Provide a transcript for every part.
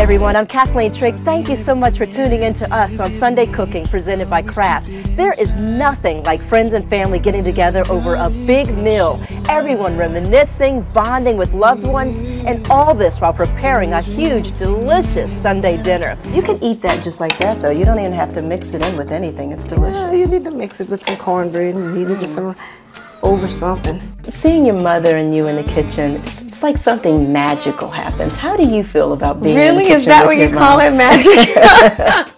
everyone, I'm Cathleen Trigg. Thank you so much for tuning in to us on Sunday Cooking presented by Kraft. There is nothing like friends and family getting together over a big meal. Everyone reminiscing, bonding with loved ones, and all this while preparing a huge, delicious Sunday dinner. You can eat that just like that, though. You don't even have to mix it in with anything. It's delicious. Yeah, you need to mix it with some cornbread and eat it with some over something. Seeing your mother and you in the kitchen, it's like something magical happens. How do you feel about being in the kitchen? Really? Is that what you call it, magic?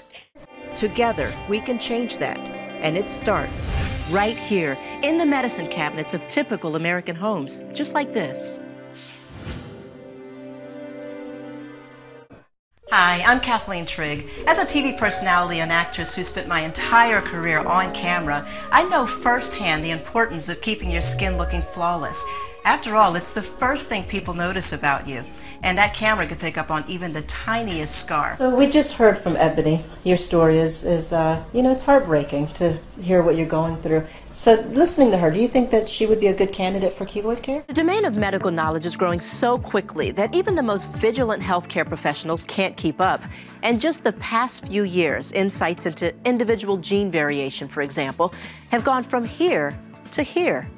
Together, we can change that. And it starts right here in the medicine cabinets of typical American homes, just like this. Hi, I'm Cathleen Trigg. As a TV personality and actress who spent my entire career on camera, I know firsthand the importance of keeping your skin looking flawless. After all, it's the first thing people notice about you, and that camera can pick up on even the tiniest scar. So we just heard from Ebony. Your story is you know, it's heartbreaking to hear what you're going through. So listening to her, do you think that she would be a good candidate for keloid care? The domain of medical knowledge is growing so quickly that even the most vigilant healthcare professionals can't keep up. And just the past few years, insights into individual gene variation, for example, have gone from here to here.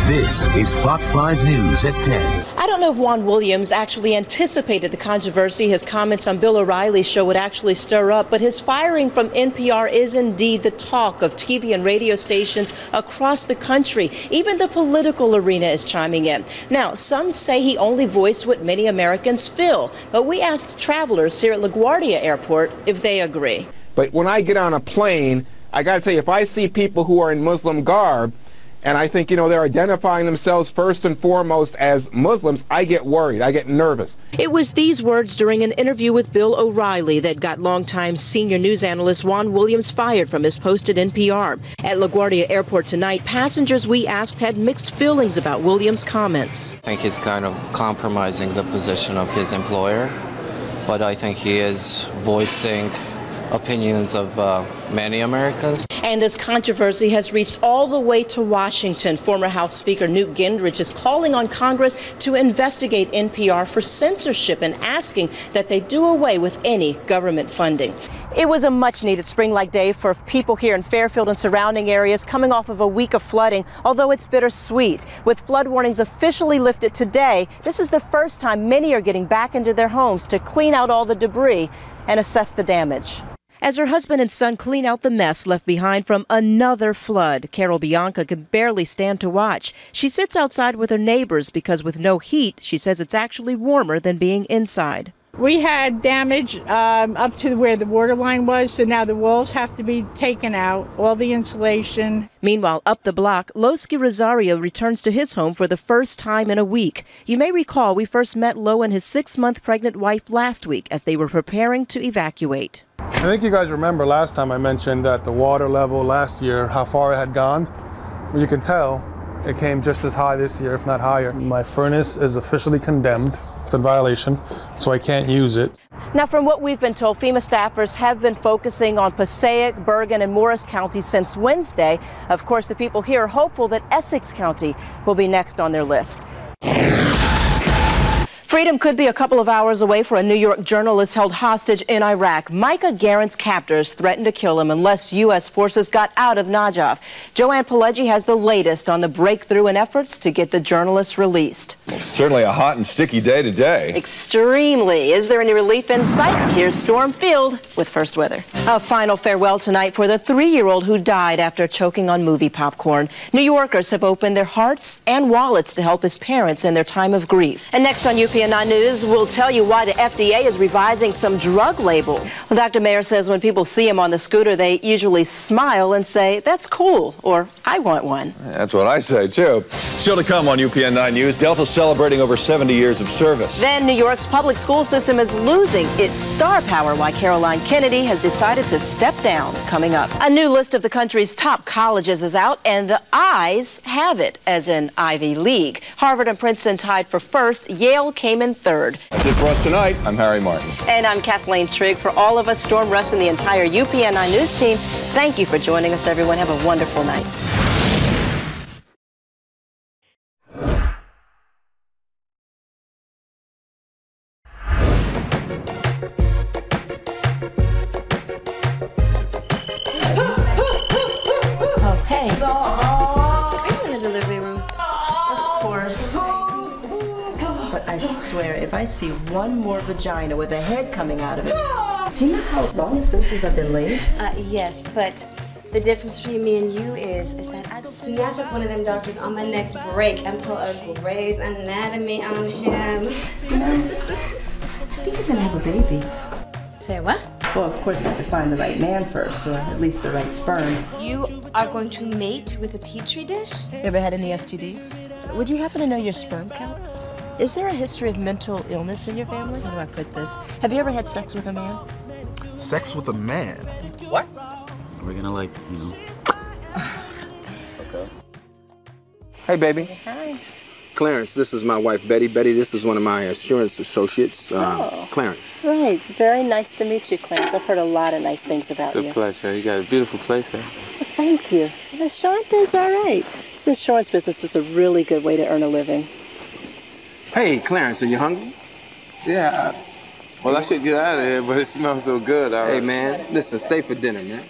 This is Fox 5 News at 10. I don't know if Juan Williams actually anticipated the controversy his comments on Bill O'Reilly's show would actually stir up, but his firing from NPR is indeed the talk of TV and radio stations across the country. Even the political arena is chiming in. Now, some say he only voiced what many Americans feel, but we asked travelers here at LaGuardia Airport if they agree. But when I get on a plane, I got to tell you, if I see people who are in Muslim garb, and I think, you know, they're identifying themselves first and foremost as Muslims, I get worried. I get nervous. It was these words during an interview with Bill O'Reilly that got longtime senior news analyst Juan Williams fired from his post at NPR. At LaGuardia Airport tonight, passengers we asked had mixed feelings about Williams' comments. I think he's kind of compromising the position of his employer, but I think he is voicing opinions of many Americans. And this controversy has reached all the way to Washington. Former House Speaker Newt Gingrich is calling on Congress to investigate NPR for censorship and asking that they do away with any government funding. It was a much-needed spring-like day for people here in Fairfield and surrounding areas coming off of a week of flooding, although it's bittersweet. With flood warnings officially lifted today, this is the first time many are getting back into their homes to clean out all the debris and assess the damage. As her husband and son clean out the mess left behind from another flood, Carol Bianca can barely stand to watch. She sits outside with her neighbors because with no heat, she says it's actually warmer than being inside. We had damage up to where the water line was, so now the walls have to be taken out, all the insulation. Meanwhile, up the block, Losky Rosario returns to his home for the first time in a week. You may recall we first met Lo and his 6-month pregnant wife last week as they were preparing to evacuate. I think you guys remember last time I mentioned that the water level last year, how far it had gone. Well, you can tell it came just as high this year, if not higher. My furnace is officially condemned. It's in violation, so I can't use it. Now, from what we've been told, FEMA staffers have been focusing on Passaic, Bergen, and Morris counties since Wednesday. Of course, the people here are hopeful that Essex County will be next on their list. Freedom could be a couple of hours away for a New York journalist held hostage in Iraq. Micah Garrett's captors threatened to kill him unless U.S. forces got out of Najaf. Joanne Pileggi has the latest on the breakthrough in efforts to get the journalist released. It's certainly a hot and sticky day today. Extremely. Is there any relief in sight? Here's Storm Field with first weather. A final farewell tonight for the 3-year-old who died after choking on movie popcorn. New Yorkers have opened their hearts and wallets to help his parents in their time of grief. And next on UPN 9 News, we'll tell you why the FDA is revising some drug labels. Well, Dr. Mayer says when people see him on the scooter, they usually smile and say, "That's cool," or "I want one." That's what I say, too. Still to come on UPN 9 News, Delta celebrating over 70 years of service. Then New York's public school system is losing its star power, why Caroline Kennedy has decided to step down. Coming up, a new list of the country's top colleges is out, and the I's have it, as in Ivy League. Harvard and Princeton tied for first. Yale came in third. That's it for us tonight. I'm Harry Martin. And I'm Kathleen Trigg. For all of us, Storm Russ, and the entire UPN 9 News team, thank you for joining us, everyone. Have a wonderful night. swear, if I see one more vagina with a head coming out of it... Do you know how long it's been since I've been laid? Yes, but the difference between me and you is that I'd snatch up one of them doctors on my next break and pull a Grey's Anatomy on him. You know, I think you're gonna have a baby. Say what? Well, of course, I have to find the right man first, or at least the right sperm. You are going to mate with a petri dish? You ever had any STDs? Would you happen to know your sperm count? Is there a history of mental illness in your family? How do I put this? Have you ever had sex with a man? Sex with a man? What? We're gonna like, you know. Okay. Hey, baby. Hi. Clarence, this is my wife, Betty. Betty, this is one of my assurance associates, Clarence. Right. Very nice to meet you, Clarence. I've heard a lot of nice things about you. It's a pleasure. You got a beautiful place here. Well, thank you. The insurance is all right. This insurance business is a really good way to earn a living. Hey, Clarence, are you hungry? Yeah. Well, I should get out of here, but it smells so good. Hey, man, listen, stay for dinner, man.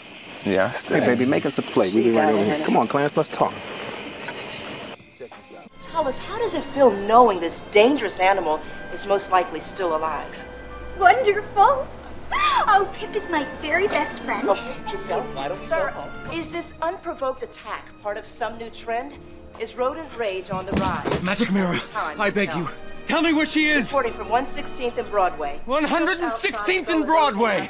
Yeah, I'll stay. Hey, baby, make us a plate. We'll be right over here. Come on, Clarence, let's talk. Tell us, how does it feel knowing this dangerous animal is most likely still alive? Wonderful. Oh, Pip is my very best friend. Oh, Giselle, sir, is this unprovoked attack part of some new trend? Is rodent rage on the rise? Magic Mirror, I beg you. Tell me where she is! Reporting from 116th and Broadway. 116th and Broadway!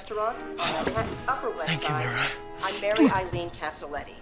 Thank you, Mirror. I'm Mary Eileen Casoletti.